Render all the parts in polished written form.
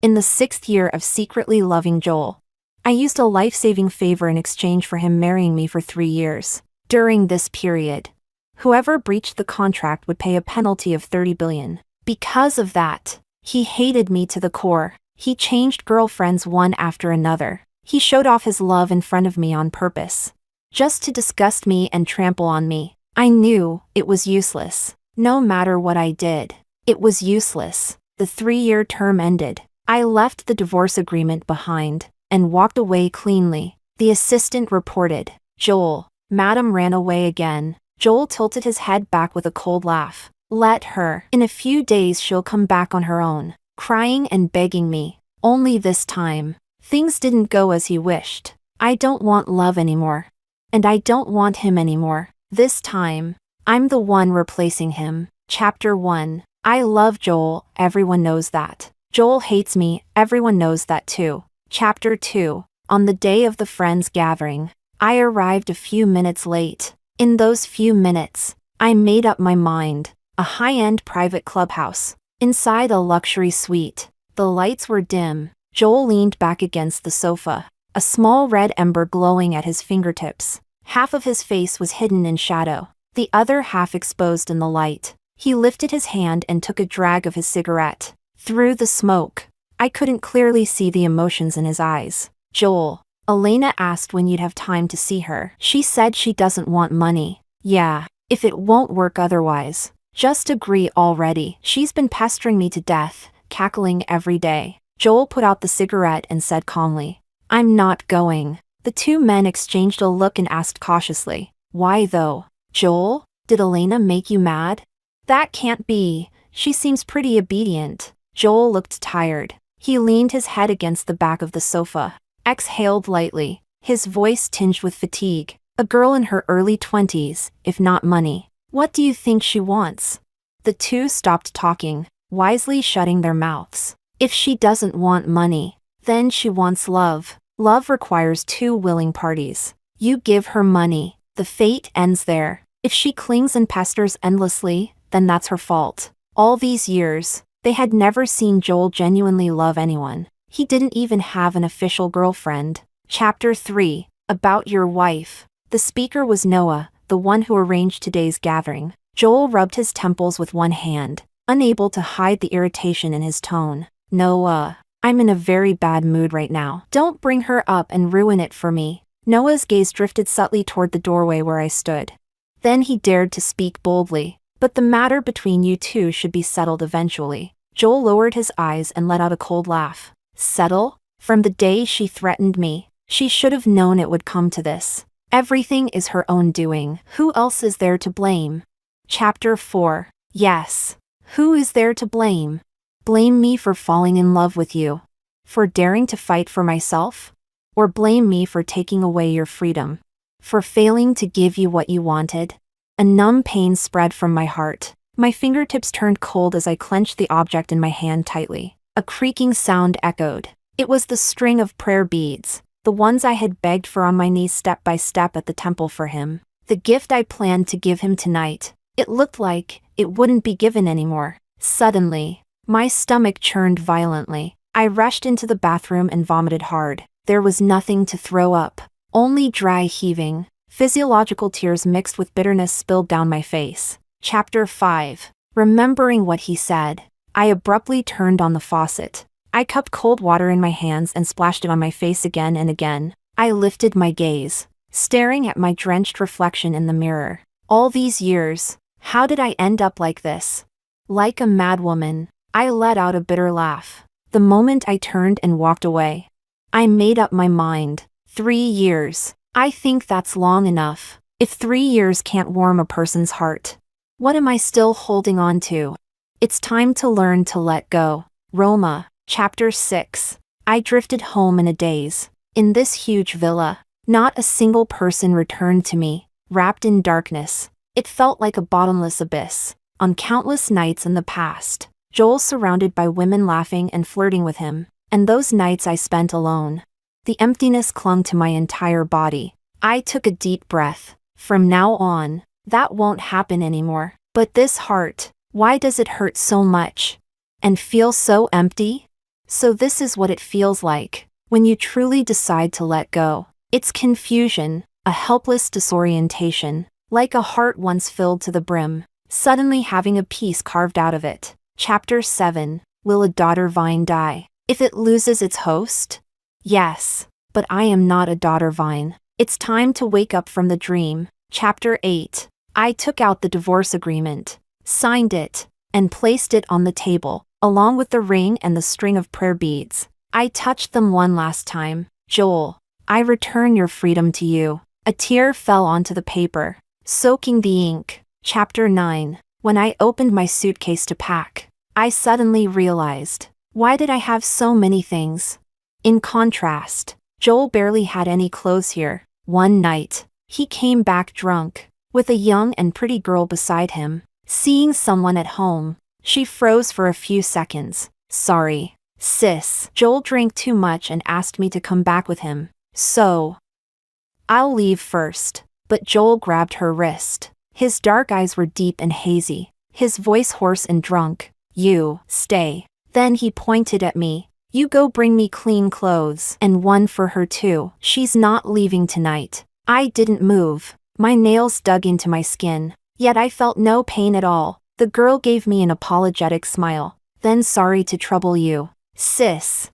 In the 6th year of secretly loving Joel, I used a life-saving favor in exchange for him marrying me for 3 years. During this period, whoever breached the contract would pay a penalty of 30 billion. Because of that, he hated me to the core. He changed girlfriends one after another. He showed off his love in front of me on purpose, just to disgust me and trample on me. I knew it was useless. No matter what I did, it was useless. The 3-year term ended. I left the divorce agreement behind and walked away cleanly. The assistant reported, "Joel, Madam ran away again." Joel tilted his head back with a cold laugh. "Let her. In a few days she'll come back on her own, crying and begging me. Only this time, things didn't go as he wished. I don't want love anymore. And I don't want him anymore. This time, I'm the one replacing him." Chapter 1. I love Joel, everyone knows that. Joel hates me, everyone knows that too. Chapter 2. On the day of the friends gathering, I arrived a few minutes late. In those few minutes, I made up my mind. A high-end private clubhouse. Inside a luxury suite. The lights were dim. Joel leaned back against the sofa, a small red ember glowing at his fingertips. Half of his face was hidden in shadow, the other half exposed in the light. He lifted his hand and took a drag of his cigarette. Through the smoke, I couldn't clearly see the emotions in his eyes. "Joel, Elena asked when you'd have time to see her. She said she doesn't want money." "Yeah, if it won't work otherwise, just agree already. She's been pestering me to death, cackling every day." Joel put out the cigarette and said calmly, "I'm not going." The two men exchanged a look and asked cautiously, "Why though?" "Joel, did Elena make you mad?" "That can't be. She seems pretty obedient." Joel looked tired. He leaned his head against the back of the sofa, exhaled lightly, his voice tinged with fatigue. "A girl in her early 20s, if not money. What do you think she wants?" The two stopped talking, wisely shutting their mouths. "If she doesn't want money, then she wants love. Love requires 2 willing parties. You give her money, the fate ends there. If she clings and pesters endlessly, then that's her fault." All these years, they had never seen Joel genuinely love anyone. He didn't even have an official girlfriend. Chapter 3. About your wife. The speaker was Noah, the one who arranged today's gathering. Joel rubbed his temples with one hand, unable to hide the irritation in his tone. "Noah, I'm in a very bad mood right now. Don't bring her up and ruin it for me." Noah's gaze drifted subtly toward the doorway where I stood. Then he dared to speak boldly. "But the matter between you two should be settled eventually." Joel lowered his eyes and let out a cold laugh. "Settle? From the day she threatened me, she should have known it would come to this. Everything is her own doing. Who else is there to blame?" Chapter 4. Yes. Who is there to blame? Blame me for falling in love with you? For daring to fight for myself? Or blame me for taking away your freedom? For failing to give you what you wanted? A numb pain spread from my heart. My fingertips turned cold as I clenched the object in my hand tightly. A creaking sound echoed. It was the string of prayer beads, the ones I had begged for on my knees step by step at the temple for him. The gift I planned to give him tonight. It looked like it wouldn't be given anymore. Suddenly, my stomach churned violently. I rushed into the bathroom and vomited hard. There was nothing to throw up, only dry heaving. Physiological tears mixed with bitterness spilled down my face. Chapter 5. Remembering what he said, I abruptly turned on the faucet. I cupped cold water in my hands and splashed it on my face again and again. I lifted my gaze, staring at my drenched reflection in the mirror. All these years, how did I end up like this? Like a madwoman, I let out a bitter laugh. The moment I turned and walked away, I made up my mind. 3 years. I think that's long enough. If 3 years can't warm a person's heart, what am I still holding on to? It's time to learn to let go. Roma. Chapter 6. I drifted home in a daze. In this huge villa, not a single person returned to me. Wrapped in darkness, it felt like a bottomless abyss. On countless nights in the past, Joel surrounded by women laughing and flirting with him, and those nights I spent alone. The emptiness clung to my entire body. I took a deep breath. From now on, that won't happen anymore. But this heart, why does it hurt so much? And feel so empty? So this is what it feels like when you truly decide to let go. It's confusion, a helpless disorientation, like a heart once filled to the brim, suddenly having a piece carved out of it. Chapter 7. Will a daughter vine die if it loses its host? Yes, but I am not a daughter vine. It's time to wake up from the dream. Chapter 8. I took out the divorce agreement, signed it, and placed it on the table, along with the ring and the string of prayer beads. I touched them one last time. Joel, I return your freedom to you. A tear fell onto the paper, soaking the ink. Chapter 9. When I opened my suitcase to pack, I suddenly realized, why did I have so many things? In contrast, Joel barely had any clothes here. One night, he came back drunk, with a young and pretty girl beside him. Seeing someone at home, she froze for a few seconds. Sorry, sis. Joel drank too much and asked me to come back with him. So, I'll leave first. But Joel grabbed her wrist. His dark eyes were deep and hazy, his voice hoarse and drunk. You, stay. Then he pointed at me. You go bring me clean clothes, and one for her too. She's not leaving tonight. I didn't move. My nails dug into my skin, yet I felt no pain at all. The girl gave me an apologetic smile. Then sorry to trouble you, sis.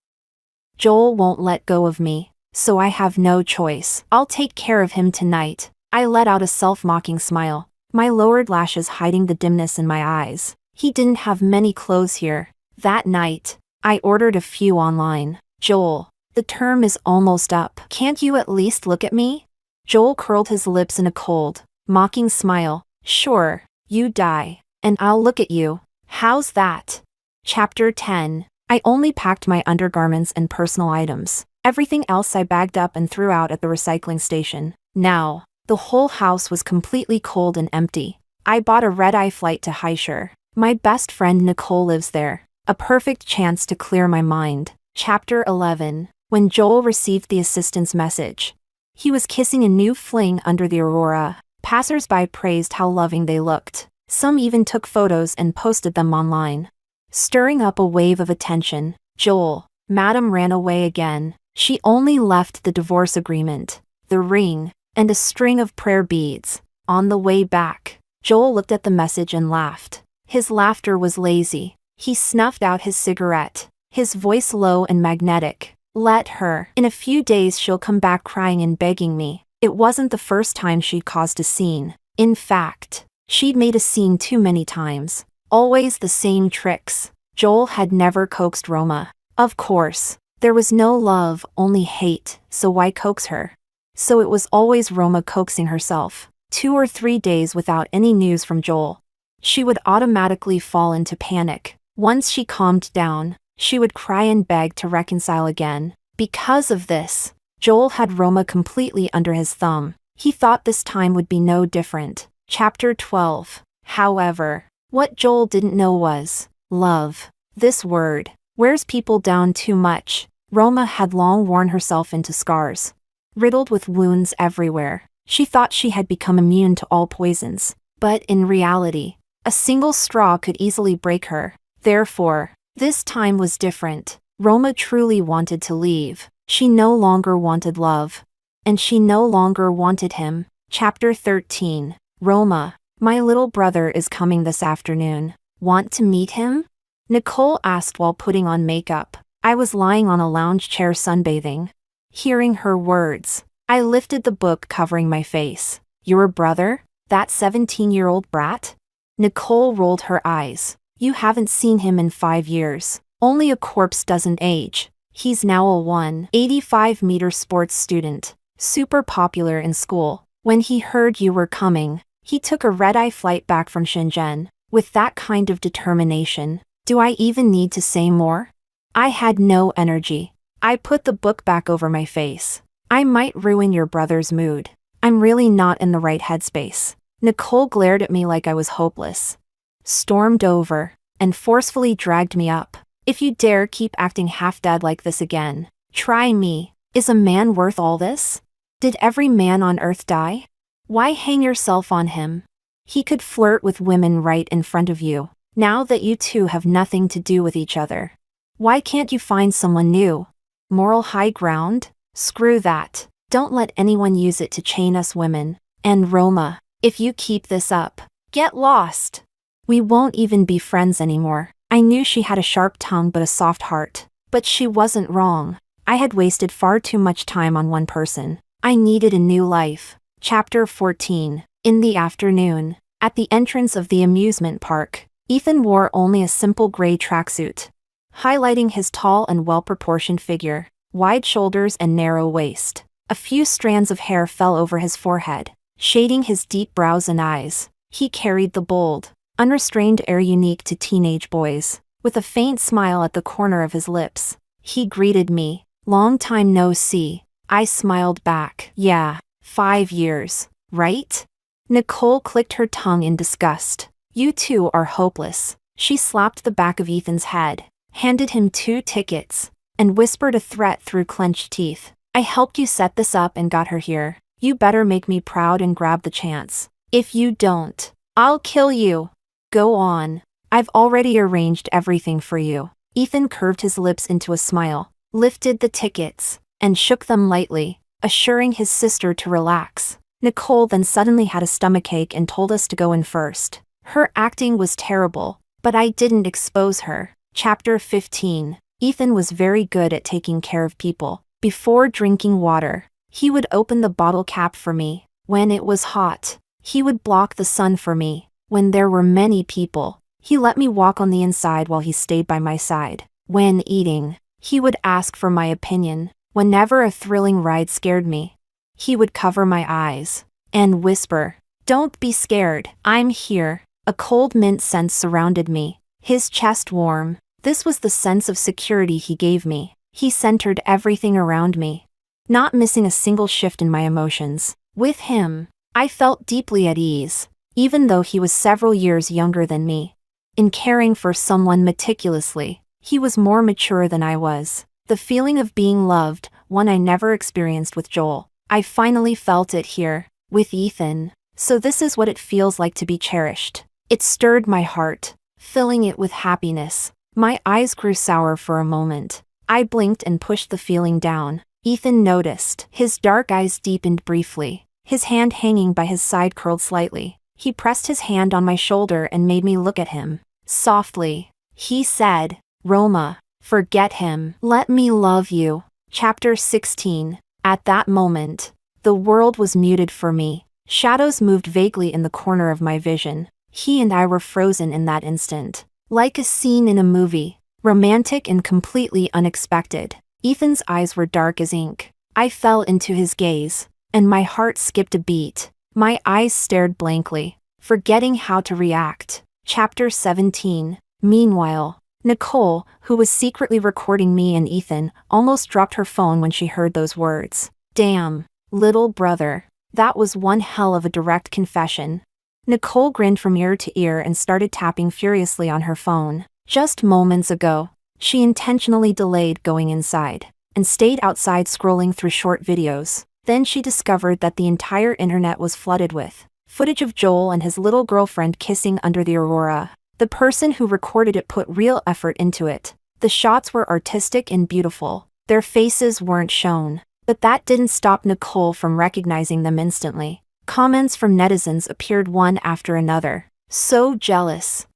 Joel won't let go of me, so I have no choice. I'll take care of him tonight. I let out a self-mocking smile, my lowered lashes hiding the dimness in my eyes. He didn't have many clothes here. That night, I ordered a few online. Joel, the term is almost up. Can't you at least look at me? Joel curled his lips in a cold, mocking smile. Sure, you die, and I'll look at you. How's that? Chapter 10. I only packed my undergarments and personal items. Everything else I bagged up and threw out at the recycling station. Now, the whole house was completely cold and empty. I bought a red-eye flight to Haishur. My best friend Nicole lives there. A perfect chance to clear my mind. Chapter 11. When Joel received the assistant's message, he was kissing a new fling under the aurora. Passers-by praised how loving they looked. Some even took photos and posted them online, stirring up a wave of attention. Joel, Madam ran away again. She only left the divorce agreement, the ring, and a string of prayer beads. On the way back, Joel looked at the message and laughed. His laughter was lazy. He snuffed out his cigarette, his voice low and magnetic. Let her. In a few days she'll come back crying and begging me. It wasn't the first time she'd caused a scene. In fact, she'd made a scene too many times. Always the same tricks. Joel had never coaxed Roma. Of course, there was no love, only hate, so why coax her? So it was always Roma coaxing herself. 2 or 3 days without any news from Joel. She would automatically fall into panic. Once she calmed down, she would cry and beg to reconcile again. Because of this, Joel had Roma completely under his thumb. He thought this time would be no different. Chapter 12. However, what Joel didn't know was, love. This word wears people down too much. Roma had long worn herself into scars, riddled with wounds everywhere. She thought she had become immune to all poisons, but in reality, a single straw could easily break her. Therefore, this time was different. Roma truly wanted to leave. She no longer wanted love. And she no longer wanted him. Chapter 13. Roma, my little brother is coming this afternoon. Want to meet him? Nicole asked while putting on makeup. I was lying on a lounge chair sunbathing. Hearing her words, I lifted the book covering my face. Your brother? That 17-year-old brat? Nicole rolled her eyes. You haven't seen him in 5 years. Only a corpse doesn't age. He's now a 185-meter sports student, super popular in school. When he heard you were coming, he took a red-eye flight back from Shenzhen. With that kind of determination, do I even need to say more? I had no energy. I put the book back over my face. I might ruin your brother's mood. I'm really not in the right headspace. Nicole glared at me like I was hopeless, stormed over, and forcefully dragged me up. If you dare keep acting half-dead like this again, try me. Is a man worth all this? Did every man on earth die? Why hang yourself on him? He could flirt with women right in front of you, now that you two have nothing to do with each other. Why can't you find someone new? Moral high ground? Screw that. Don't let anyone use it to chain us women. And Roma, if you keep this up, get lost. We won't even be friends anymore. I knew she had a sharp tongue but a soft heart. But she wasn't wrong. I had wasted far too much time on one person. I needed a new life. Chapter 14. In the afternoon, at the entrance of the amusement park, Ethan wore only a simple gray tracksuit, highlighting his tall and well-proportioned figure, wide shoulders and narrow waist. A few strands of hair fell over his forehead, shading his deep brows and eyes. He carried the bold, unrestrained air unique to teenage boys. With a faint smile at the corner of his lips, he greeted me. Long time no see. I smiled back. Yeah, 5 years, right? Nicole clicked her tongue in disgust. You two are hopeless. She slapped the back of Ethan's head, handed him 2 tickets, and whispered a threat through clenched teeth. I helped you set this up and got her here. You better make me proud and grab the chance. If you don't, I'll kill you. Go on. I've already arranged everything for you. Ethan curved his lips into a smile, lifted the tickets, and shook them lightly, assuring his sister to relax. Nicole then suddenly had a stomachache and told us to go in first. Her acting was terrible, but I didn't expose her. Chapter 15. Ethan was very good at taking care of people. Before drinking water, he would open the bottle cap for me. When it was hot, he would block the sun for me. When there were many people, he let me walk on the inside while he stayed by my side. When eating, he would ask for my opinion. Whenever a thrilling ride scared me, he would cover my eyes and whisper, "Don't be scared, I'm here." A cold mint sense surrounded me, his chest warm. This was the sense of security he gave me. He centered everything around me, not missing a single shift in my emotions. With him, I felt deeply at ease, even though he was several years younger than me. In caring for someone meticulously, he was more mature than I was. The feeling of being loved, one I never experienced with Joel. I finally felt it here, with Ethan. So this is what it feels like to be cherished. It stirred my heart, filling it with happiness. My eyes grew sour for a moment. I blinked and pushed the feeling down. Ethan noticed. His dark eyes deepened briefly. His hand hanging by his side curled slightly. He pressed his hand on my shoulder and made me look at him. Softly, he said, "Roma, forget him. Let me love you." Chapter 16. At that moment, the world was muted for me. Shadows moved vaguely in the corner of my vision. He and I were frozen in that instant. Like a scene in a movie, romantic and completely unexpected. Ethan's eyes were dark as ink. I fell into his gaze, and my heart skipped a beat. My eyes stared blankly, forgetting how to react. Chapter 17. Meanwhile, Nicole, who was secretly recording me and Ethan, almost dropped her phone when she heard those words. Damn, little brother. That was one hell of a direct confession. Nicole grinned from ear to ear and started tapping furiously on her phone. Just moments ago, she intentionally delayed going inside, and stayed outside scrolling through short videos. Then she discovered that the entire internet was flooded with footage of Joel and his little girlfriend kissing under the aurora. The person who recorded it put real effort into it. The shots were artistic and beautiful. Their faces weren't shown, but that didn't stop Nicole from recognizing them instantly. Comments from netizens appeared one after another. So jealous.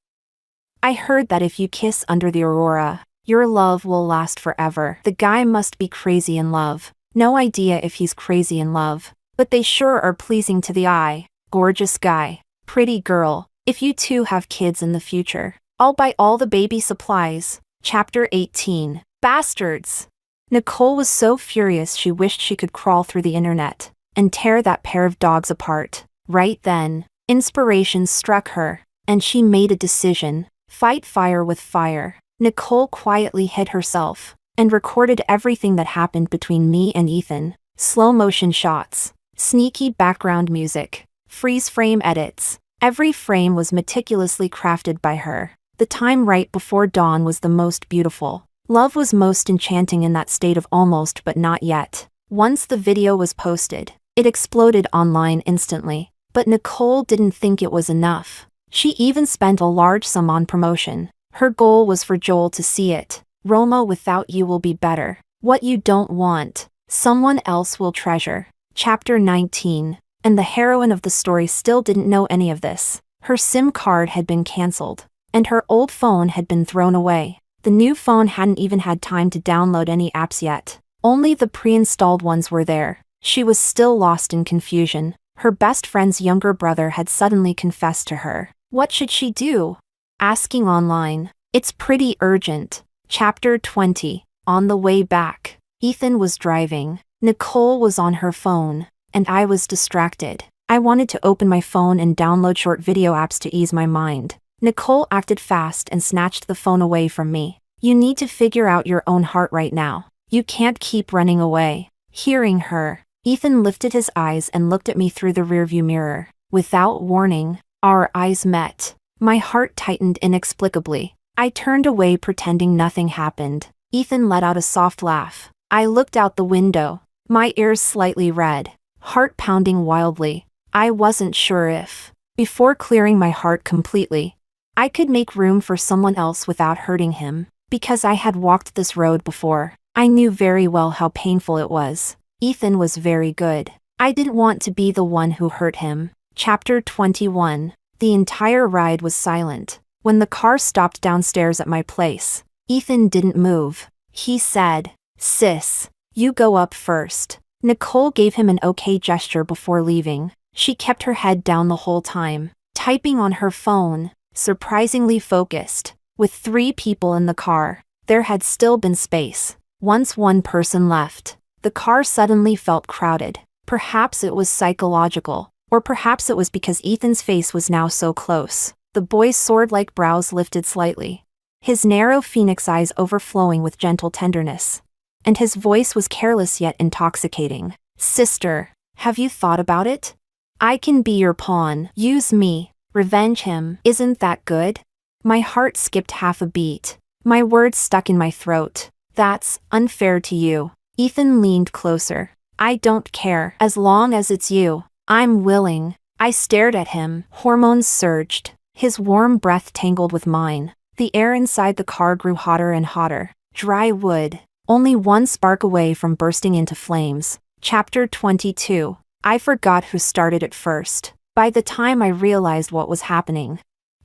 I heard that if you kiss under the aurora, your love will last forever. The guy must be crazy in love. No idea if he's crazy in love, but they sure are pleasing to the eye. Gorgeous guy. Pretty girl. If you two have kids in the future, I'll buy all the baby supplies. Chapter 18. Bastards. Nicole was so furious she wished she could crawl through the internet and tear that pair of dogs apart. Right then, inspiration struck her, and she made a decision. Fight fire with fire. Nicole quietly hid herself and recorded everything that happened between me and Ethan. Slow motion shots, sneaky background music, freeze frame edits. Every frame was meticulously crafted by her. The time right before dawn was the most beautiful. Love was most enchanting in that state of almost but not yet. Once the video was posted, it exploded online instantly. But Nicole didn't think it was enough. She even spent a large sum on promotion. Her goal was for Joel to see it, Roma without you will be better. What you don't want, someone else will treasure. Chapter 19. And the heroine of the story still didn't know any of this. Her SIM card had been cancelled, and her old phone had been thrown away. The new phone hadn't even had time to download any apps yet. Only the pre-installed ones were there. She was still lost in confusion. Her best friend's younger brother had suddenly confessed to her. What should she do? Asking online. It's pretty urgent. Chapter 20. On the way back. Ethan was driving. Nicole was on her phone, and I was distracted. I wanted to open my phone and download short video apps to ease my mind. Nicole acted fast and snatched the phone away from me. You need to figure out your own heart right now. You can't keep running away. Hearing her, Ethan lifted his eyes and looked at me through the rearview mirror. Without warning, our eyes met. My heart tightened inexplicably. I turned away pretending nothing happened. Ethan let out a soft laugh. I looked out the window, my ears slightly red, heart pounding wildly. I wasn't sure if, before clearing my heart completely, I could make room for someone else without hurting him. Because I had walked this road before, I knew very well how painful it was. Ethan was very good. I didn't want to be the one who hurt him. Chapter 21. The entire ride was silent. When the car stopped downstairs at my place, Ethan didn't move. He said, "Sis, you go up first." Nicole gave him an okay gesture before leaving. She kept her head down the whole time, typing on her phone, surprisingly focused. With 3 people in the car, there had still been space. Once one person left, the car suddenly felt crowded. Perhaps it was psychological, or perhaps it was because Ethan's face was now so close. The boy's sword-like brows lifted slightly, his narrow phoenix eyes overflowing with gentle tenderness. And his voice was careless yet intoxicating. "Sister, have you thought about it? I can be your pawn. Use me. Revenge him. Isn't that good?" My heart skipped half a beat. My words stuck in my throat. "That's unfair to you." Ethan leaned closer. "I don't care. As long as it's you, I'm willing." I stared at him. Hormones surged. His warm breath tangled with mine. The air inside the car grew hotter and hotter. Dry wood, only one spark away from bursting into flames. Chapter 22. I forgot who started it first. By the time I realized what was happening,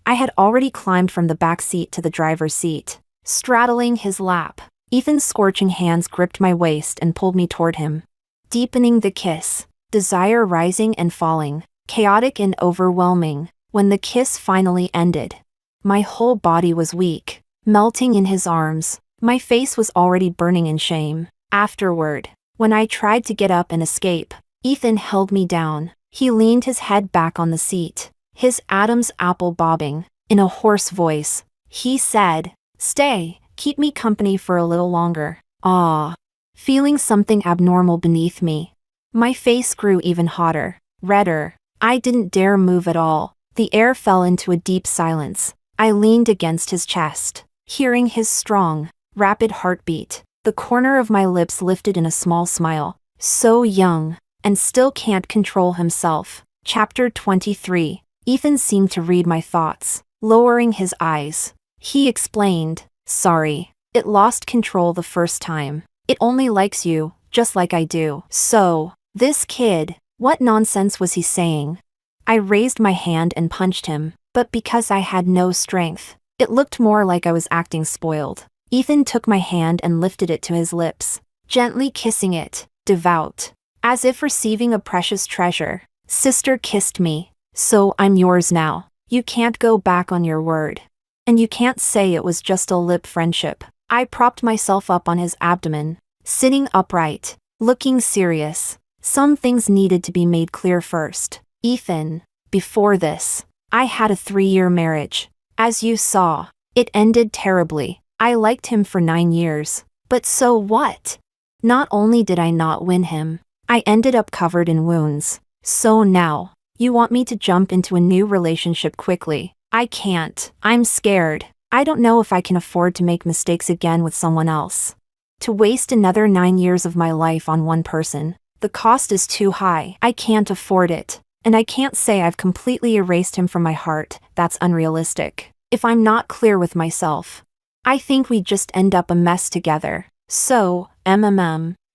I had already climbed from the back seat to the driver's seat. Straddling his lap, Ethan's scorching hands gripped my waist and pulled me toward him. Deepening the kiss, desire rising and falling, chaotic and overwhelming. When the kiss finally ended, my whole body was weak, melting in his arms. My face was already burning in shame. Afterward, when I tried to get up and escape, Ethan held me down. He leaned his head back on the seat, his Adam's apple bobbing. In a hoarse voice, he said, "Stay, keep me company for a little longer." Ah, feeling something abnormal beneath me. My face grew even hotter, redder. I didn't dare move at all. The air fell into a deep silence. I leaned against his chest, hearing his strong, rapid heartbeat. The corner of my lips lifted in a small smile. So young, and still can't control himself. Chapter 23. Ethan seemed to read my thoughts. Lowering his eyes, he explained, "Sorry, it lost control the first time. It only likes you, just like I do." So, this kid, what nonsense was he saying? I raised my hand and punched him, but because I had no strength, it looked more like I was acting spoiled. Ethan took my hand and lifted it to his lips, gently kissing it, devout, as if receiving a precious treasure. "Sister kissed me, so I'm yours now. You can't go back on your word. And you can't say it was just a lip friendship." I propped myself up on his abdomen, sitting upright, looking serious. Some things needed to be made clear first. Ethan, before this, I had a 3-year marriage. As you saw, it ended terribly. I liked him for 9 years. But so what? Not only did I not win him, I ended up covered in wounds. So now, you want me to jump into a new relationship quickly? I can't. I'm scared. I don't know if I can afford to make mistakes again with someone else. To waste another 9 years of my life on one person, the cost is too high. I can't afford it. And I can't say I've completely erased him from my heart. That's unrealistic. If I'm not clear with myself, I think we just end up a mess together. So,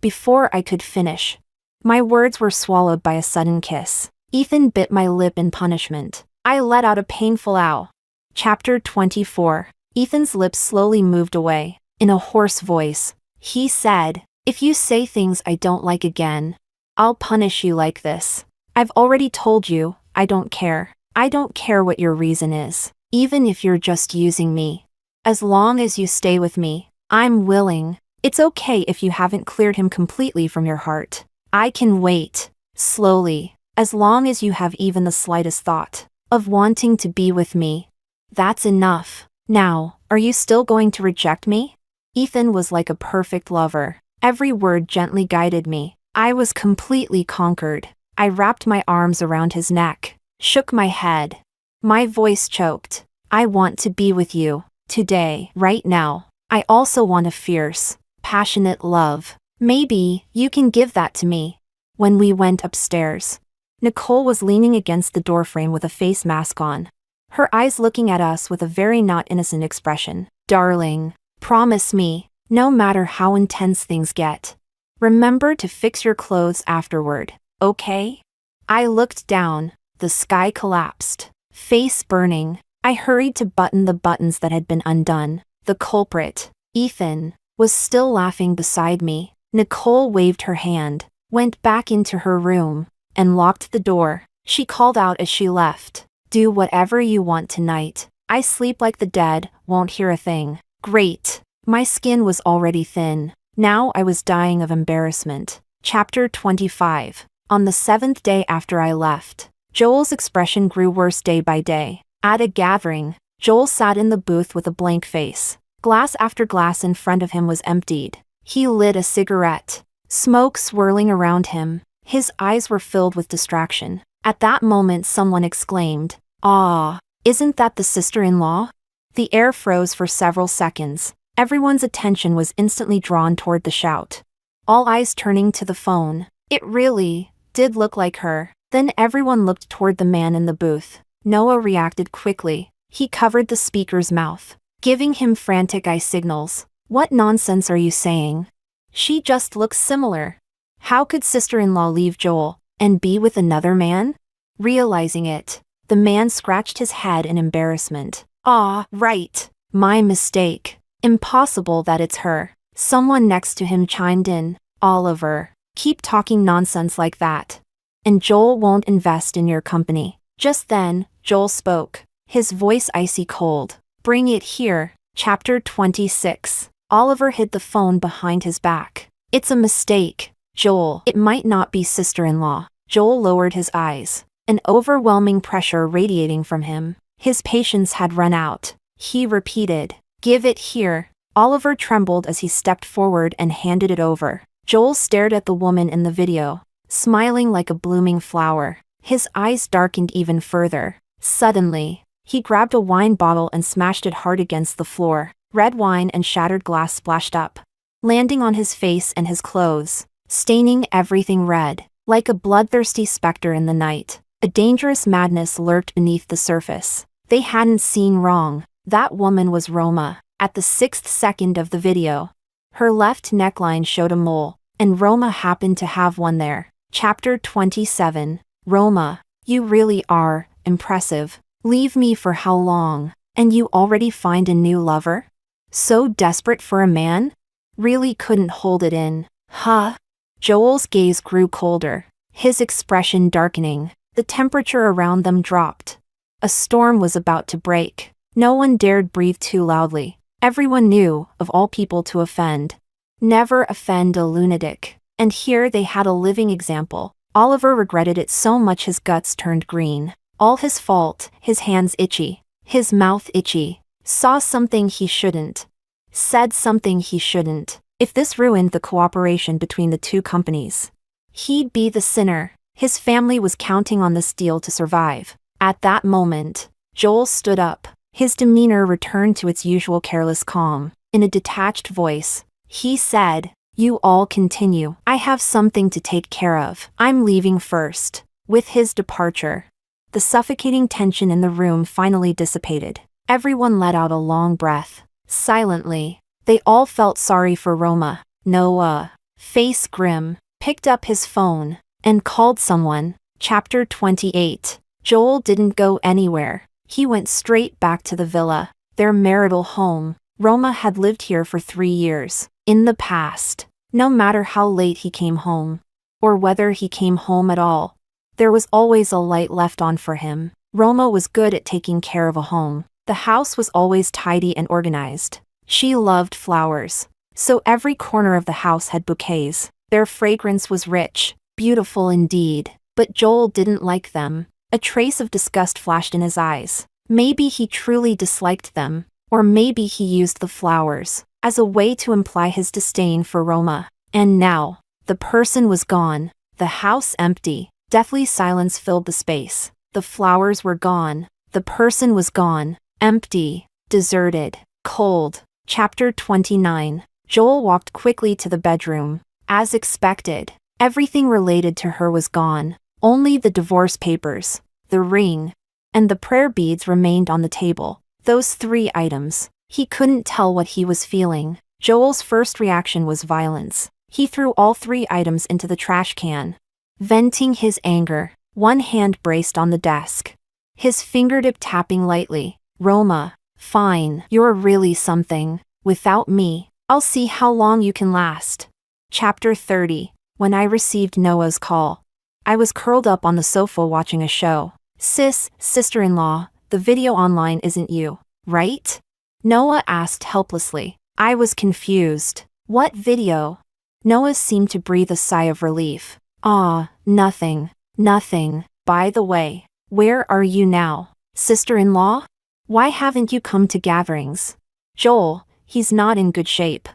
before I could finish. My words were swallowed by a sudden kiss. Ethan bit my lip in punishment. I let out a painful ow. Chapter 24. Ethan's lips slowly moved away. In a hoarse voice, he said, "If you say things I don't like again, I'll punish you like this. I've already told you, I don't care. I don't care what your reason is, even if you're just using me. As long as you stay with me, I'm willing. It's okay if you haven't cleared him completely from your heart. I can wait, slowly, as long as you have even the slightest thought of wanting to be with me. That's enough. Now, are you still going to reject me?" Ethan was like a perfect lover. Every word gently guided me. I was completely conquered. I wrapped my arms around his neck, shook my head. My voice choked. "I want to be with you, today, right now. I also want a fierce, passionate love. Maybe you can give that to me." When we went upstairs, Nicole was leaning against the doorframe with a face mask on, her eyes looking at us with a very not innocent expression. "Darling, promise me, no matter how intense things get, remember to fix your clothes afterward, okay?" I looked down, the sky collapsed, face burning. I hurried to button the buttons that had been undone. The culprit, Ethan, was still laughing beside me. Nicole waved her hand, went back into her room, and locked the door. She called out as she left, "Do whatever you want tonight. I sleep like the dead, won't hear a thing." Great. My skin was already thin. Now I was dying of embarrassment. Chapter 25. On the 7th day after I left, Joel's expression grew worse day by day. At a gathering, Joel sat in the booth with a blank face. Glass after glass in front of him was emptied. He lit a cigarette, smoke swirling around him. His eyes were filled with distraction. At that moment someone exclaimed, "Ah, isn't that the sister-in-law?" The air froze for several seconds. Everyone's attention was instantly drawn toward the shout. All eyes turning to the phone. It really did look like her. Then everyone looked toward the man in the booth. Noah reacted quickly. He covered the speaker's mouth, giving him frantic eye signals. "What nonsense are you saying? She just looks similar. How could sister-in-law leave Joel and be with another man?" Realizing it, the man scratched his head in embarrassment. "Ah, right. My mistake. Impossible that it's her." Someone next to him chimed in, "Oliver, keep talking nonsense like that, and Joel won't invest in your company." Just then, Joel spoke, his voice icy cold. "Bring it here." Chapter 26. Oliver hid the phone behind his back. "It's a mistake, Joel. It might not be sister-in-law." Joel lowered his eyes, an overwhelming pressure radiating from him. His patience had run out. He repeated, "Give it here." Oliver trembled as he stepped forward and handed it over. Joel stared at the woman in the video, smiling like a blooming flower. His eyes darkened even further. Suddenly, he grabbed a wine bottle and smashed it hard against the floor. Red wine and shattered glass splashed up, landing on his face and his clothes, staining everything red. Like a bloodthirsty specter in the night, a dangerous madness lurked beneath the surface. They hadn't seen wrong. That woman was Roma. At the 6th second of the video, her left neckline showed a mole, and Roma happened to have one there. Chapter 27. Roma, you really are impressive. Leave me for how long, and you already find a new lover? So desperate for a man? Really couldn't hold it in, huh? Joel's gaze grew colder, his expression darkening. The temperature around them dropped. A storm was about to break. No one dared breathe too loudly. Everyone knew, of all people to offend, never offend a lunatic. And here they had a living example. Oliver regretted it so much his guts turned green. All his fault, his hands itchy, his mouth itchy. Saw something he shouldn't. Said something he shouldn't. If this ruined the cooperation between the two companies, he'd be the sinner. His family was counting on this deal to survive. At that moment, Joel stood up. His demeanor returned to its usual careless calm. In a detached voice, he said, "You all continue. I have something to take care of. I'm leaving first." With his departure, the suffocating tension in the room finally dissipated. Everyone let out a long breath. Silently, they all felt sorry for Roma. Noah, face grim, picked up his phone and called someone. Chapter 28. Joel didn't go anywhere. He went straight back to the villa, their marital home. Roma had lived here for 3 years. In the past, no matter how late he came home, or whether he came home at all, there was always a light left on for him. Roma was good at taking care of a home. The house was always tidy and organized. She loved flowers, so every corner of the house had bouquets. Their fragrance was rich, beautiful indeed, but Joel didn't like them. A trace of disgust flashed in his eyes. Maybe he truly disliked them, or maybe he used the flowers as a way to imply his disdain for Roma. And now, the person was gone, the house empty. Deathly silence filled the space. The flowers were gone, the person was gone, empty, deserted, cold. Chapter 29. Joel walked quickly to the bedroom. As expected, everything related to her was gone. Only the divorce papers, the ring, and the prayer beads remained on the table. Those 3 items. He couldn't tell what he was feeling. Joel's first reaction was violence. He threw all 3 items into the trash can, venting his anger. One hand braced on the desk, his fingertip tapping lightly. Roma, fine, you're really something. Without me, I'll see how long you can last. Chapter 30. When I received Noah's call, I was curled up on the sofa watching a show. Sister-in-law, the video online isn't you, right? Noah asked helplessly. I was confused. What video? Noah seemed to breathe a sigh of relief. Nothing. By the way, where are you now? Sister-in-law? Why haven't you come to gatherings? Joel, he's not in good shape.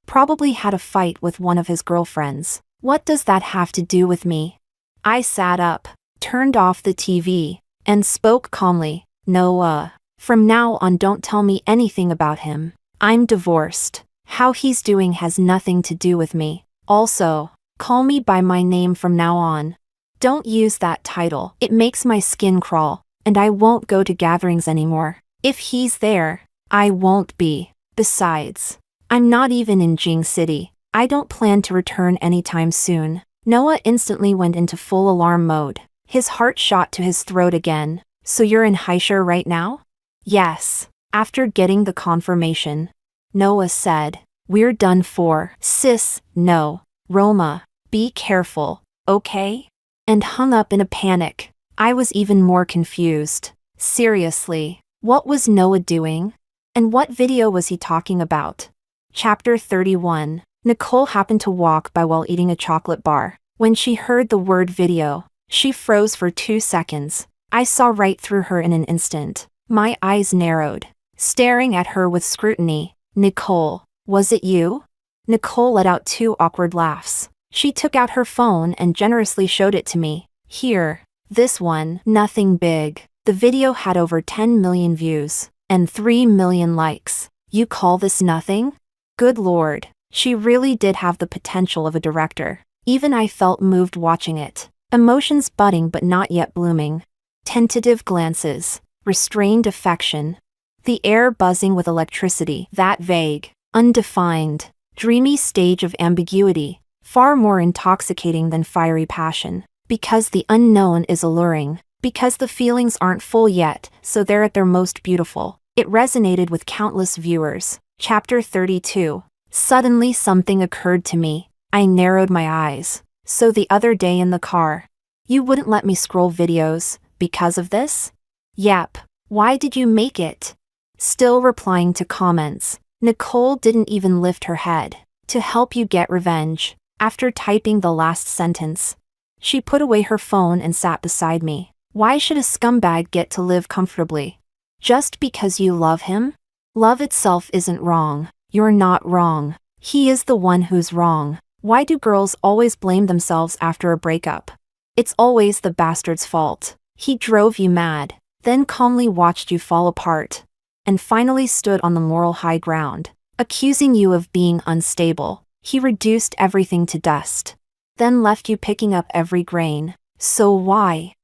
Probably had a fight with one of his girlfriends. What does that have to do with me? I sat up, turned off the TV, and spoke calmly. Noah, from now on don't tell me anything about him. I'm divorced. How he's doing has nothing to do with me. Also, call me by my name from now on. Don't use that title. It makes my skin crawl, and I won't go to gatherings anymore. If he's there, I won't be. Besides, I'm not even in Jing City. I don't plan to return anytime soon. Noah instantly went into full alarm mode. His heart shot to his throat again. So you're in Haishur right now? Yes. After getting the confirmation, Noah said, we're done for. Sis, no. Roma, be careful, okay? And hung up in a panic. I was even more confused. Seriously, what was Noah doing? And what video was he talking about? Chapter 31. Nicole happened to walk by while eating a chocolate bar. When she heard the word video, she froze for 2 seconds. I saw right through her in an instant. My eyes narrowed, staring at her with scrutiny. Nicole, was it you? Nicole let out 2 awkward laughs. She took out her phone and generously showed it to me. Here, this one, nothing big. The video had over 10 million views and 3 million likes. You call this nothing? Good lord, she really did have the potential of a director. Even I felt moved watching it. Emotions budding but not yet blooming. Tentative glances, restrained affection. The air buzzing with electricity. That vague, undefined, dreamy stage of ambiguity, far more intoxicating than fiery passion. Because the unknown is alluring. Because the feelings aren't full yet, so they're at their most beautiful. It resonated with countless viewers. Chapter 32. Suddenly something occurred to me. I narrowed my eyes. So the other day in the car, you wouldn't let me scroll videos, because of this? Yep. Why did you make it? Still replying to comments. Nicole didn't even lift her head. To help you get revenge. After typing the last sentence, she put away her phone and sat beside me. Why should a scumbag get to live comfortably? Just because you love him? Love itself isn't wrong. You're not wrong. He is the one who's wrong. Why do girls always blame themselves after a breakup? It's always the bastard's fault. He drove you mad, then calmly watched you fall apart, and finally stood on the moral high ground, accusing you of being unstable. He reduced everything to dust, then left you picking up every grain. So why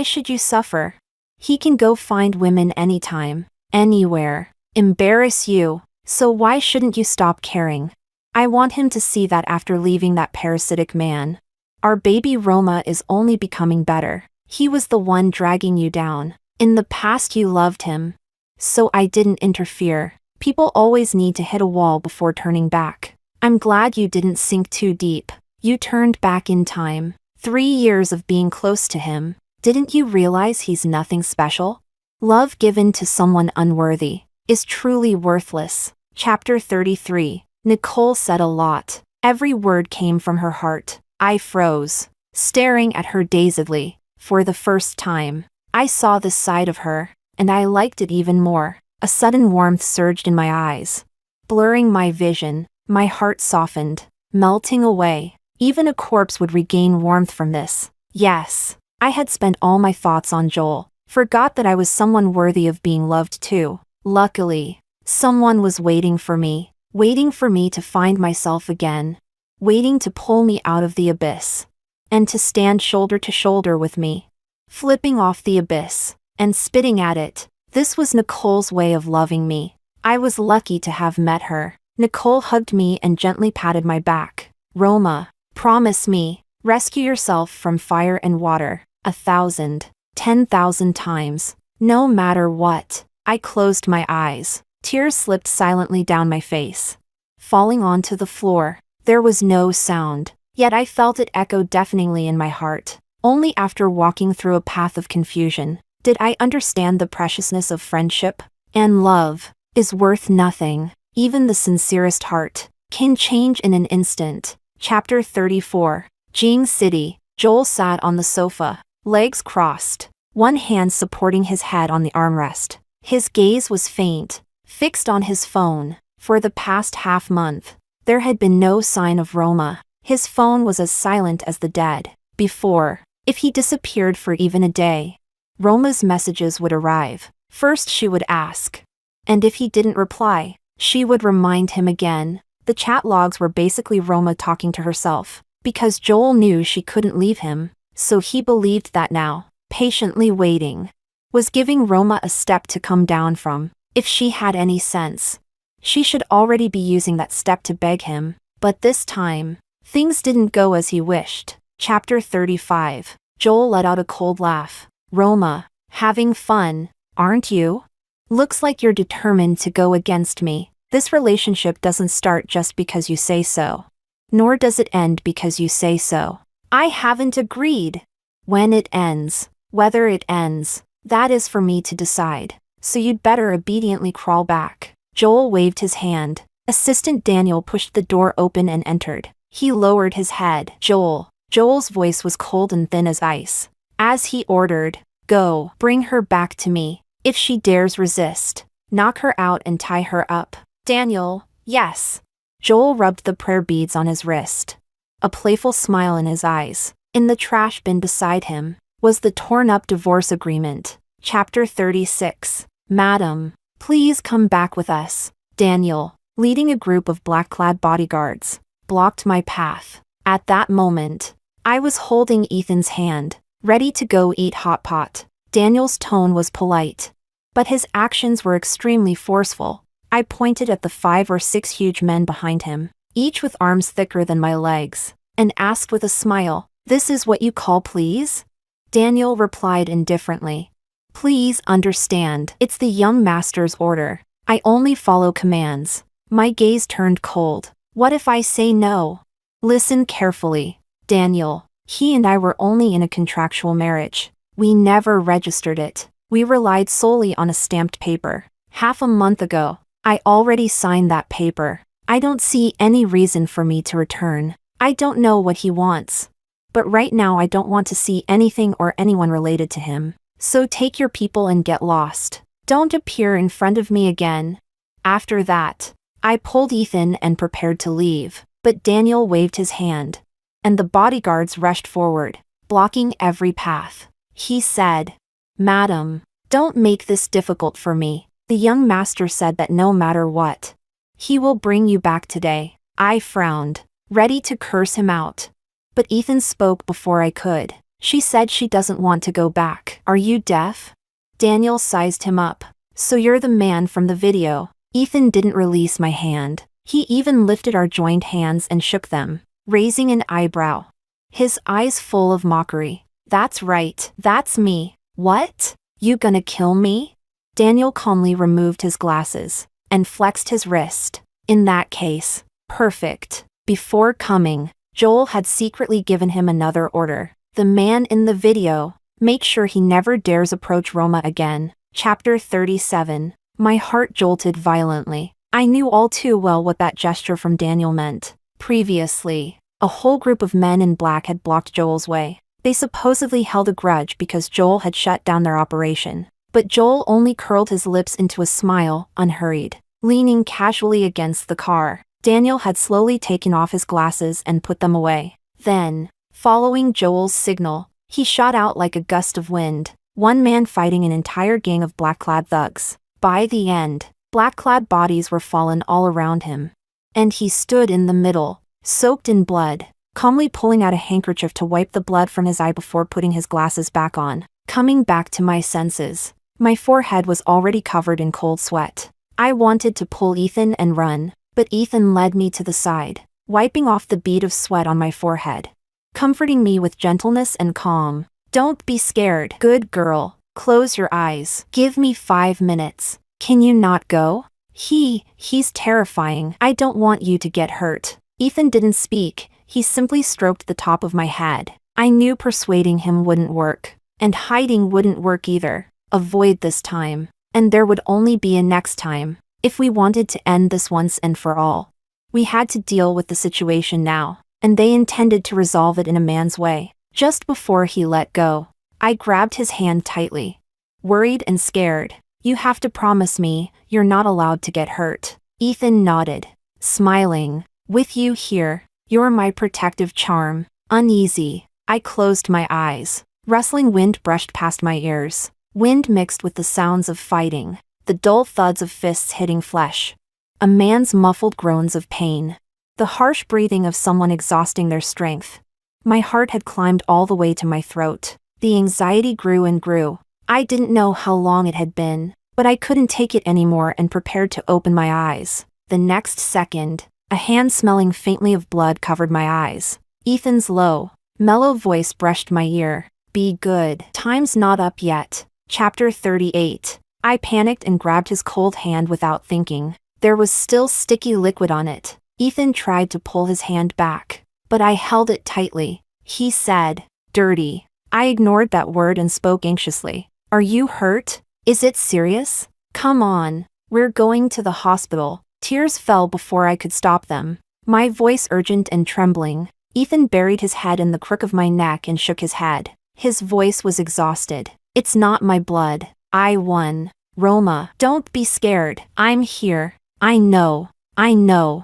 should you suffer? He can go find women anytime, anywhere. Embarrass you. So why shouldn't you stop caring? I want him to see that after leaving that parasitic man. Our baby Roma is only becoming better. He was the one dragging you down. In the past you loved him. So I didn't interfere. People always need to hit a wall before turning back. I'm glad you didn't sink too deep. You turned back in time. 3 years of being close to him. Didn't you realize he's nothing special? Love given to someone unworthy is truly worthless. Chapter 33. Nicole said a lot. Every word came from her heart. I froze, staring at her dazedly. For the first time, I saw this side of her, and I liked it even more. A sudden warmth surged in my eyes, blurring my vision. My heart softened, melting away. Even a corpse would regain warmth from this. Yes, I had spent all my thoughts on Joel, forgot that I was someone worthy of being loved too. Luckily, someone was waiting for me to find myself again, waiting to pull me out of the abyss, and to stand shoulder to shoulder with me. Flipping off the abyss, and spitting at it. This was Nicole's way of loving me. I was lucky to have met her. Nicole hugged me and gently patted my back. Roma, promise me, rescue yourself from fire and water, 1,000, 10,000 times, no matter what. I closed my eyes. Tears slipped silently down my face, falling onto the floor. There was no sound, yet I felt it echo deafeningly in my heart. Only after walking through a path of confusion did I understand the preciousness of friendship and love is worth nothing. Even the sincerest heart can change in an instant. Chapter 34. Jing City. Joel sat on the sofa, legs crossed, one hand supporting his head on the armrest. His gaze was faint, fixed on his phone. For the past half-month, there had been no sign of Roma. His phone was as silent as the dead. Before, if he disappeared for even a day, Roma's messages would arrive. First she would ask, and if he didn't reply, she would remind him again. The chat logs were basically Roma talking to herself, because Joel knew she couldn't leave him, so he believed that now, patiently waiting, was giving Roma a step to come down from. If she had any sense, she should already be using that step to beg him. But this time, things didn't go as he wished. Chapter 35. Joel let out a cold laugh. Roma, having fun, aren't you? Looks like you're determined to go against me. This relationship doesn't start just because you say so. Nor does it end because you say so. I haven't agreed. When it ends, whether it ends, that is for me to decide. So you'd better obediently crawl back. Joel waved his hand. Assistant Daniel pushed the door open and entered. He lowered his head. Joel's voice was cold and thin as ice. As he ordered, go, bring her back to me. If she dares resist, knock her out and tie her up. Daniel, yes. Joel rubbed the prayer beads on his wrist, a playful smile in his eyes. In the trash bin beside him was the torn-up divorce agreement. Chapter 36. Madam, please come back with us. Daniel, leading a group of black-clad bodyguards, blocked my path. At that moment, I was holding Ethan's hand, ready to go eat hot pot. Daniel's tone was polite, but his actions were extremely forceful. I pointed at the 5 or 6 huge men behind him, each with arms thicker than my legs, and asked with a smile, "This is what you call please?" Daniel replied indifferently, "Please understand, it's the young master's order. I only follow commands." My gaze turned cold. What if I say no? Listen carefully, Daniel. He and I were only in a contractual marriage. We never registered it. We relied solely on a stamped paper. Half a month ago, I already signed that paper. I don't see any reason for me to return. I don't know what he wants. But right now I don't want to see anything or anyone related to him. So take your people and get lost. Don't appear in front of me again. After that, I pulled Ethan and prepared to leave, but Daniel waved his hand, and the bodyguards rushed forward, blocking every path. He said, "Madam, don't make this difficult for me." The young master said that no matter what, he will bring you back today. I frowned, ready to curse him out. But Ethan spoke before I could. She said she doesn't want to go back. Are you deaf? Daniel sized him up. So you're the man from the video. Ethan didn't release my hand. He even lifted our joined hands and shook them, raising an eyebrow. His eyes full of mockery. That's right, that's me. What? You gonna kill me? Daniel calmly removed his glasses and flexed his wrist. In that case, perfect. Before coming, Joel had secretly given him another order. The man in the video, make sure he never dares approach Roma again. Chapter 37. My heart jolted violently. I knew all too well what that gesture from Daniel meant. Previously, a whole group of men in black had blocked Joel's way. They supposedly held a grudge because Joel had shut down their operation. But Joel only curled his lips into a smile, unhurried. Leaning casually against the car, Daniel had slowly taken off his glasses and put them away. Then, following Joel's signal, he shot out like a gust of wind, one man fighting an entire gang of black-clad thugs. By the end, black-clad bodies were fallen all around him. And he stood in the middle, soaked in blood, calmly pulling out a handkerchief to wipe the blood from his eye before putting his glasses back on. Coming back to my senses, my forehead was already covered in cold sweat. I wanted to pull Ethan and run, but Ethan led me to the side, wiping off the bead of sweat on my forehead, comforting me with gentleness and calm. Don't be scared, good girl. Close your eyes. Give me 5 minutes. Can you not go? He's terrifying. I don't want you to get hurt. Ethan didn't speak. He simply stroked the top of my head. I knew persuading him wouldn't work, and hiding wouldn't work either. Avoid this time. And there would only be a next time. If we wanted to end this once and for all, we had to deal with the situation now, and they intended to resolve it in a man's way. Just before he let go, I grabbed his hand tightly, worried and scared. You have to promise me you're not allowed to get hurt. Ethan nodded, smiling. With you here, you're my protective charm. Uneasy, I closed my eyes. Rustling wind brushed past my ears. Wind mixed with the sounds of fighting, the dull thuds of fists hitting flesh. A man's muffled groans of pain. The harsh breathing of someone exhausting their strength. My heart had climbed all the way to my throat. The anxiety grew and grew. I didn't know how long it had been, but I couldn't take it anymore and prepared to open my eyes. The next second, a hand smelling faintly of blood covered my eyes. Ethan's low, mellow voice brushed my ear. Be good. Time's not up yet. Chapter 38. I panicked and grabbed his cold hand without thinking. There was still sticky liquid on it. Ethan tried to pull his hand back, but I held it tightly. He said, "Dirty." I ignored that word and spoke anxiously. Are you hurt? Is it serious? Come on. We're going to the hospital. Tears fell before I could stop them. My voice urgent and trembling. Ethan buried his head in the crook of my neck and shook his head. His voice was exhausted. It's not my blood. I won. Roma, don't be scared. I'm here. I know.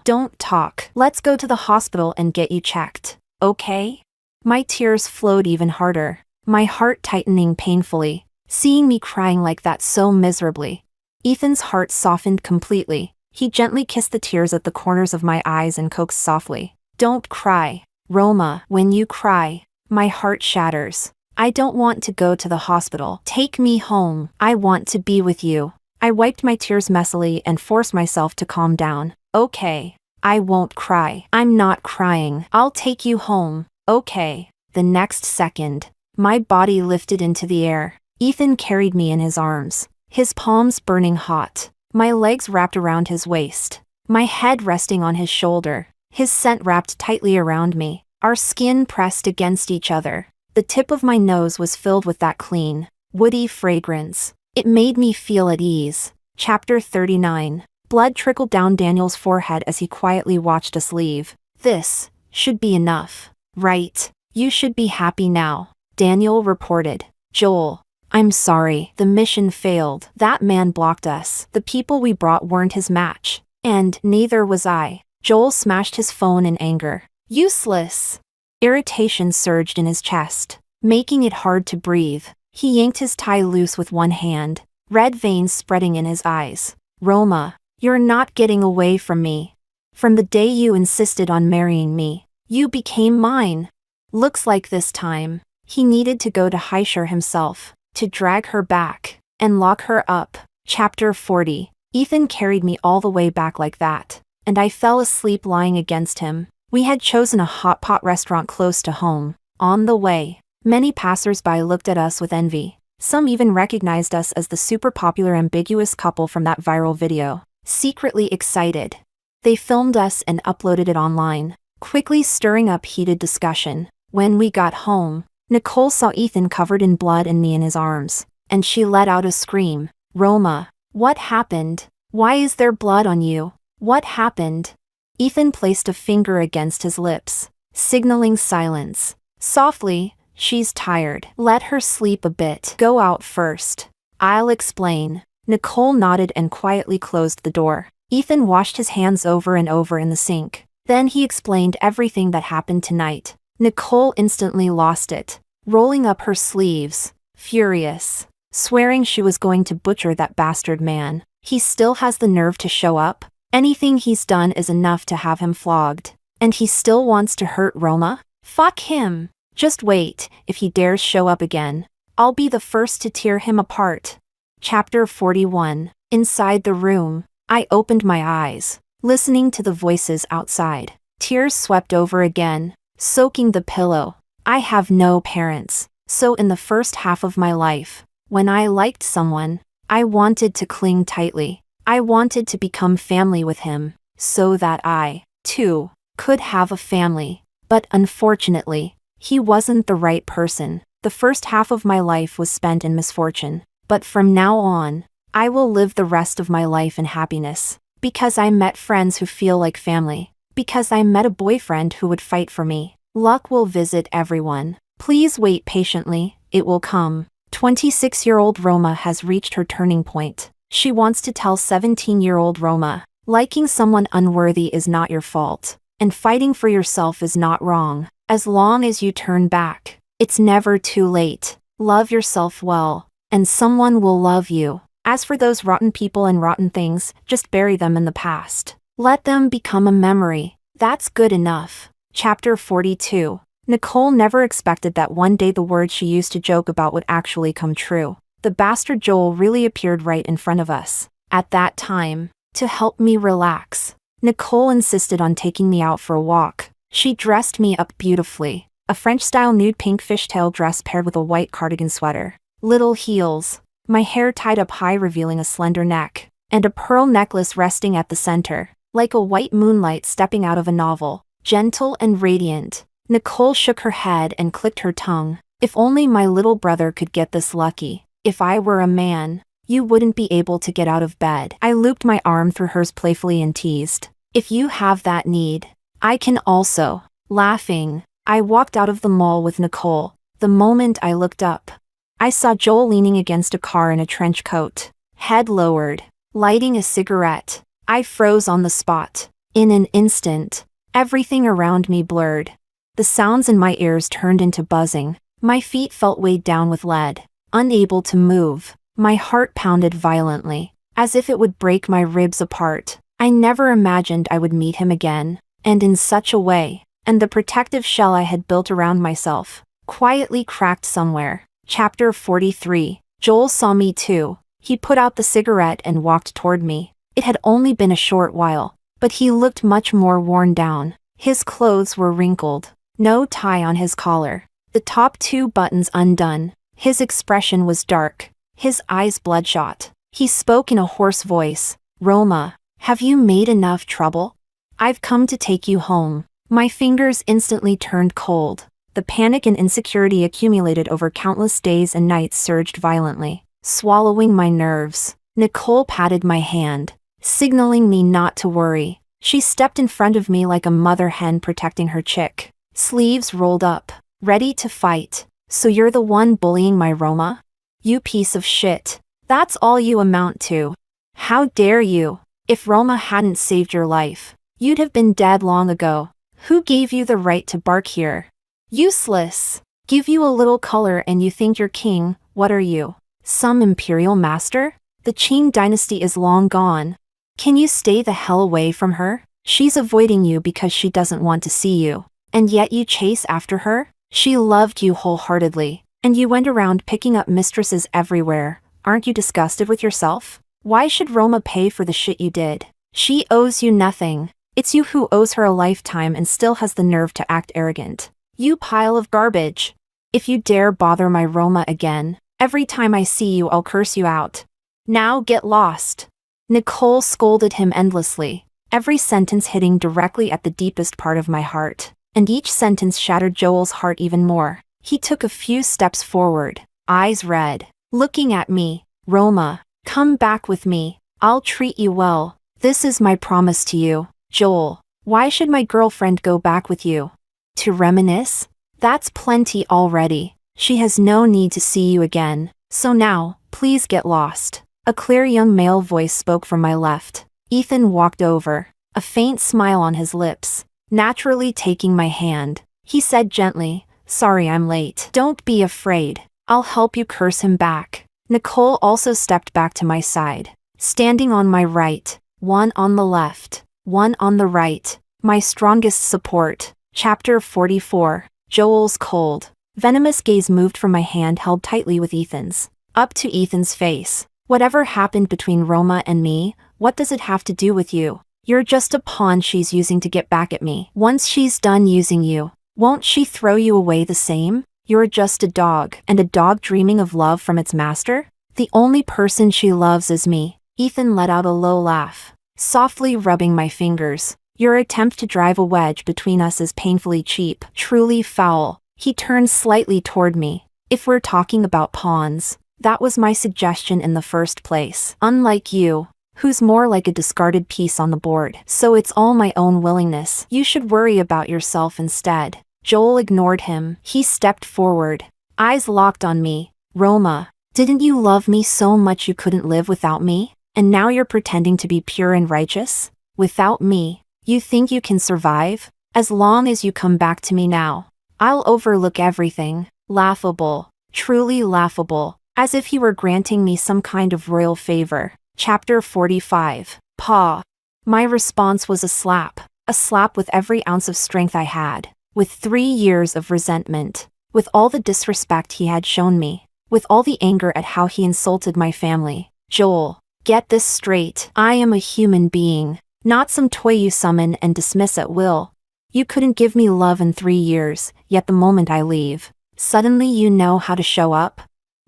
Don't talk. Let's go to the hospital and get you checked. Okay? My tears flowed even harder, my heart tightening painfully, seeing me crying like that so miserably. Ethan's heart softened completely. He gently kissed the tears at the corners of my eyes and coaxed softly. Don't cry. Roma, when you cry, my heart shatters. I don't want to go to the hospital. Take me home. I want to be with you. I wiped my tears messily and forced myself to calm down. Okay. I won't cry. I'm not crying. I'll take you home. Okay. The next second, my body lifted into the air. Ethan carried me in his arms, his palms burning hot, my legs wrapped around his waist, my head resting on his shoulder, his scent wrapped tightly around me, our skin pressed against each other. The tip of my nose was filled with that clean, woody fragrance. It made me feel at ease. Chapter 39. Blood trickled down Daniel's forehead as he quietly watched us leave. This should be enough, right? You should be happy now, Daniel reported. Joel, I'm sorry. The mission failed. That man blocked us. The people we brought weren't his match. And neither was I. Joel smashed his phone in anger. Useless. Irritation surged in his chest, making it hard to breathe. He yanked his tie loose with one hand, red veins spreading in his eyes. Roma, you're not getting away from me. From the day you insisted on marrying me, you became mine. Looks like this time, he needed to go to Haishar himself, to drag her back, and lock her up. Chapter 40. Ethan carried me all the way back like that, and I fell asleep lying against him. We had chosen a hot pot restaurant close to home. On the way, many passers-by looked at us with envy. Some even recognized us as the super popular ambiguous couple from that viral video. Secretly excited, they filmed us and uploaded it online, quickly stirring up heated discussion. When we got home, Nicole saw Ethan covered in blood and me in his arms, and she let out a scream. Roma, what happened? Why is there blood on you? What happened? Ethan placed a finger against his lips, signaling silence. Softly, she's tired. Let her sleep a bit. Go out first. I'll explain. Nicole nodded and quietly closed the door. Ethan washed his hands over and over in the sink. Then he explained everything that happened tonight. Nicole instantly lost it, rolling up her sleeves, furious, swearing she was going to butcher that bastard man. He still has the nerve to show up? Anything he's done is enough to have him flogged. And he still wants to hurt Roma? Fuck him. Just wait, if he dares show up again, I'll be the first to tear him apart. Chapter 41. Inside the room, I opened my eyes, listening to the voices outside. Tears swept over again, soaking the pillow. I have no parents, so in the first half of my life, when I liked someone, I wanted to cling tightly. I wanted to become family with him, so that I, too, could have a family. But unfortunately, he wasn't the right person. The first half of my life was spent in misfortune. But from now on, I will live the rest of my life in happiness. Because I met friends who feel like family. Because I met a boyfriend who would fight for me. Luck will visit everyone. Please wait patiently, it will come. 26-year-old Roma has reached her turning point. She wants to tell 17-year-old Roma, liking someone unworthy is not your fault. And fighting for yourself is not wrong. As long as you turn back, it's never too late. Love yourself well, and someone will love you. As for those rotten people and rotten things, just bury them in the past. Let them become a memory. That's good enough. Chapter 42. Nicole never expected that one day the words she used to joke about would actually come true. The bastard Joel really appeared right in front of us. At that time, to help me relax, Nicole insisted on taking me out for a walk. She dressed me up beautifully. A French-style nude pink fishtail dress paired with a white cardigan sweater. Little heels. My hair tied up high revealing a slender neck. And a pearl necklace resting at the center, like a white moonlight stepping out of a novel. Gentle and radiant. Nicole shook her head and clicked her tongue. If only my little brother could get this lucky. If I were a man, you wouldn't be able to get out of bed. I looped my arm through hers playfully and teased. If you have that need, I can also. Laughing, I walked out of the mall with Nicole. The moment I looked up, I saw Joel leaning against a car in a trench coat, head lowered, lighting a cigarette. I froze on the spot. In an instant, everything around me blurred. The sounds in my ears turned into buzzing. My feet felt weighed down with lead. Unable to move, my heart pounded violently, as if it would break my ribs apart. I never imagined I would meet him again, and in such a way, and the protective shell I had built around myself, quietly cracked somewhere. Chapter 43. Joel saw me too. He put out the cigarette and walked toward me. It had only been a short while, but he looked much more worn down. His clothes were wrinkled, no tie on his collar, the top 2 buttons undone. His expression was dark, his eyes bloodshot. He spoke in a hoarse voice. Roma, have you made enough trouble? I've come to take you home. My fingers instantly turned cold. The panic and insecurity accumulated over countless days and nights surged violently, swallowing my nerves. Nicole patted my hand, signaling me not to worry. She stepped in front of me like a mother hen protecting her chick, sleeves rolled up, ready to fight. So you're the one bullying my Roma? You piece of shit. That's all you amount to. How dare you? If Roma hadn't saved your life, you'd have been dead long ago. Who gave you the right to bark here? Useless. Give you a little color and you think you're king. What are you? Some imperial master? The Qing dynasty is long gone. Can you stay the hell away from her? She's avoiding you because she doesn't want to see you. And yet you chase after her? She loved you wholeheartedly, and you went around picking up mistresses everywhere. Aren't you disgusted with yourself? Why should Roma pay for the shit you did? She owes you nothing. It's you who owes her a lifetime and still has the nerve to act arrogant. You pile of garbage. If you dare bother my Roma again, every time I see you I'll curse you out. Now get lost. Nicole scolded him endlessly, every sentence hitting directly at the deepest part of my heart, and each sentence shattered Joel's heart even more. He took a few steps forward, eyes red, looking at me. Roma, come back with me. I'll treat you well. This is my promise to you. Joel, why should my girlfriend go back with you? To reminisce? That's plenty already. She has no need to see you again. So now, please get lost. A clear young male voice spoke from my left. Ethan walked over, a faint smile on his lips. Naturally taking my hand, he said gently, "Sorry I'm late." "Don't be afraid. I'll help you curse him back." Nicole also stepped back to my side, standing on my right, one on the left, one on the right, my strongest support. Chapter 44. Joel's cold, venomous gaze moved from my hand held tightly with Ethan's, up to Ethan's face. "Whatever happened between Roma and me, what does it have to do with you? You're just a pawn she's using to get back at me. Once she's done using you, won't she throw you away the same? You're just a dog, and a dog dreaming of love from its master? The only person she loves is me." Ethan let out a low laugh, softly rubbing my fingers. "Your attempt to drive a wedge between us is painfully cheap, truly foul." He turned slightly toward me. "If we're talking about pawns, that was my suggestion in the first place. Unlike you, who's more like a discarded piece on the board. So it's all my own willingness. You should worry about yourself instead." Joel ignored him. He stepped forward, eyes locked on me. "Roma, didn't you love me so much you couldn't live without me? And now you're pretending to be pure and righteous? Without me, you think you can survive? As long as you come back to me now, I'll overlook everything." Laughable, truly laughable, as if he were granting me some kind of royal favor. Chapter 45. Paw. My response was a slap with every ounce of strength I had, with 3 years of resentment, with all the disrespect he had shown me, with all the anger at how he insulted my family. "Joel, get this straight. I am a human being, not some toy you summon and dismiss at will. You couldn't give me love in 3 years, yet the moment I leave, suddenly you know how to show up?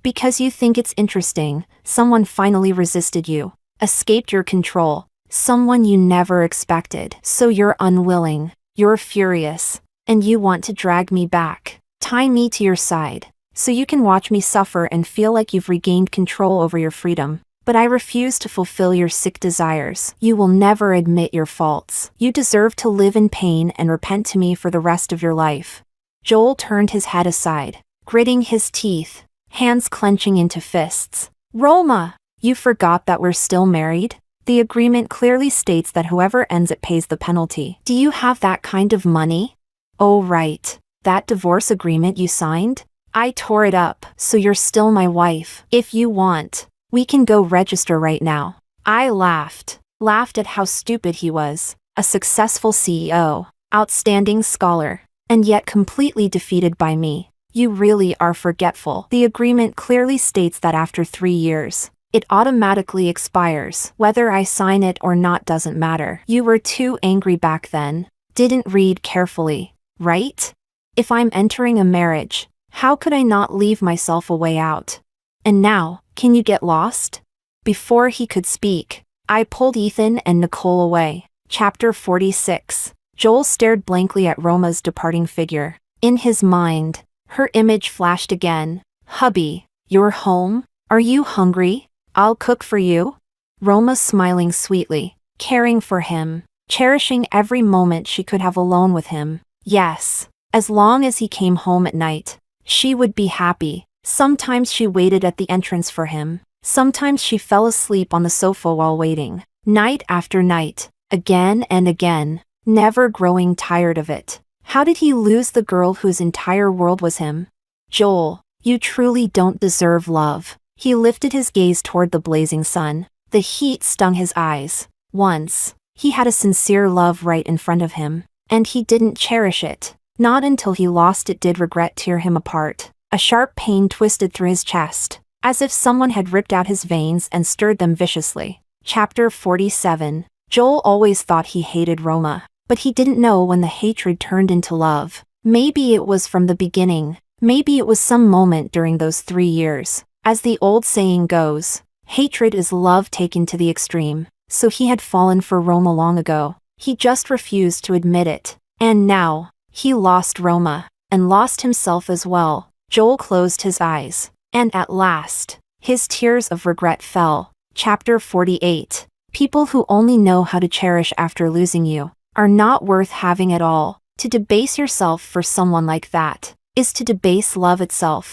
Because you think it's interesting, someone finally resisted you, escaped your control, someone you never expected. So you're unwilling, you're furious, and you want to drag me back, tie me to your side, so you can watch me suffer and feel like you've regained control over your freedom. But I refuse to fulfill your sick desires. You will never admit your faults. You deserve to live in pain and repent to me for the rest of your life." Joel turned his head aside, gritting his teeth, hands clenching into fists. "Roma, you forgot that we're still married? The agreement clearly states that whoever ends it pays the penalty. Do you have that kind of money? Oh right, that divorce agreement you signed? I tore it up, so you're still my wife. If you want, we can go register right now." I laughed at how stupid he was. A successful CEO, outstanding scholar, and yet completely defeated by me. "You really are forgetful. The agreement clearly states that after 3 years, it automatically expires. Whether I sign it or not doesn't matter. You were too angry back then. Didn't read carefully, right? If I'm entering a marriage, how could I not leave myself a way out? And now, can you get lost?" Before he could speak, I pulled Ethan and Nicole away. Chapter 46. Joel stared blankly at Roma's departing figure. In his mind, her image flashed again. "Hubby, you're home? Are you hungry? I'll cook for you." Roma smiling sweetly, caring for him, cherishing every moment she could have alone with him. Yes, as long as he came home at night, she would be happy. Sometimes she waited at the entrance for him. Sometimes she fell asleep on the sofa while waiting. Night after night, again and again, never growing tired of it. How did he lose the girl whose entire world was him? "Joel, you truly don't deserve love." He lifted his gaze toward the blazing sun. The heat stung his eyes. Once, he had a sincere love right in front of him, and he didn't cherish it. Not until he lost it did regret tear him apart. A sharp pain twisted through his chest. as if someone had ripped out his veins and stirred them viciously. Chapter 47. Joel always thought he hated Roma, but he didn't know when the hatred turned into love. Maybe it was from the beginning. Maybe it was some moment during those 3 years. As the old saying goes, hatred is love taken to the extreme. So he had fallen for Roma long ago. He just refused to admit it. And now, he lost Roma, and lost himself as well. Joel closed his eyes, and at last, his tears of regret fell. Chapter 48. People who only know how to cherish after losing you are not worth having at all. To debase yourself for someone like that is to debase love itself.